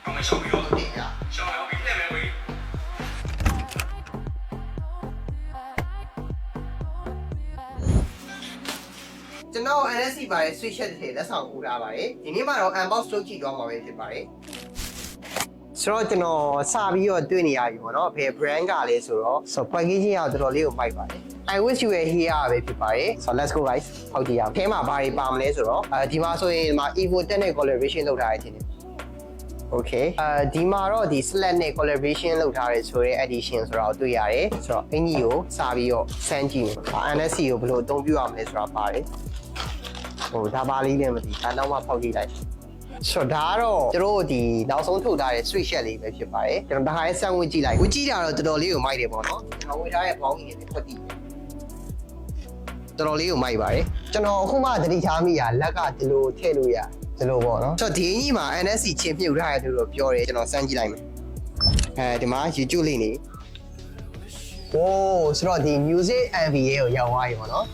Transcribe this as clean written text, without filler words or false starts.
我们小朋友的呀，小朋友明天没回。 ကျွန်တော် NSC ပါရဲ့ switch ချက်တွေလက်ဆောင်ပူထားပါတယ်ဒီနေ့မှာတော့ unbox လုပ်ကြည့်သွားမှာပဲဖြစ်ပါတယ်ဆိုတော့ကျွန်တော်စပြီးတော့တွေ့နေရပြီပေါ့နော်ဘယ် brand ကလဲဆိုတော့ packaging ကတော်တော်လေးကိုမိုက်ပါတယ် I wish you were here ပဲဖြစ်ပါတယ် so let's go guys ဟုတ်တယ်ရအောင်အဲမှာဘာတွေပါမလဲဆိုတော့ဒီမှာဆိုရင်ဒီမှာ Evo 10နဲ့ collaboration လုပ်ထားရတဲ့ထင်တယ် Okay ဒီမှာတော့ဒီ Slack နဲ့ collaboration လုပ်ထားရဲဆိုရဲ edition ဆိုတော့တွေ့ရတယ်ဆိုတော့အင်ကြီးကိုစပြီးတော့စမ်းကြည့်မယ် NSC ကိုဘယ်လိုအသုံးပြုရမလဲဆိုတာပါတယ်ဟိုဒါပါလေးလည်းမသိဒါတော့မှဖောက်ကြည့်လိုက်ဆိုတော့ဒါကတော့ကျွန်တော်ဒီနောက်ဆုံးထုတ်ထားတဲ့ switch set လေးပဲဖြစ်ပါတယ်ကျွန်တော်ဒါဟာရဲ့စမ်းဝင်ကြည့်လိုက်ဝင်ကြည့်တာတော့တော်တော်လေးကိုမိုက်တယ်ပေါ့နော်ကျွန်တော်ဝင်ထားတဲ့ဘောင်းကြီးတွေထွက်တည်တော်တော်လေးကိုမိုက်ပါတယ်ကျွန်တော်အခုမှသတိထားမိတာလက်ကဒီလိုထည့်လို့ရဒီလိုပေါ့နော်ဆိုတော့ဒီအကြီးမှာ NSC ချင်းပြုတ်ထားရတယ်လို့ပြောတယ်ကျွန်တော်စမ်းကြည့်လိုက်မယ်ဒီမှာ YouTube လေးနေโอ้ဆိုတော့ဒီ music MV ရဲ့ကိုရောက်သွားပြီပေါ့နော်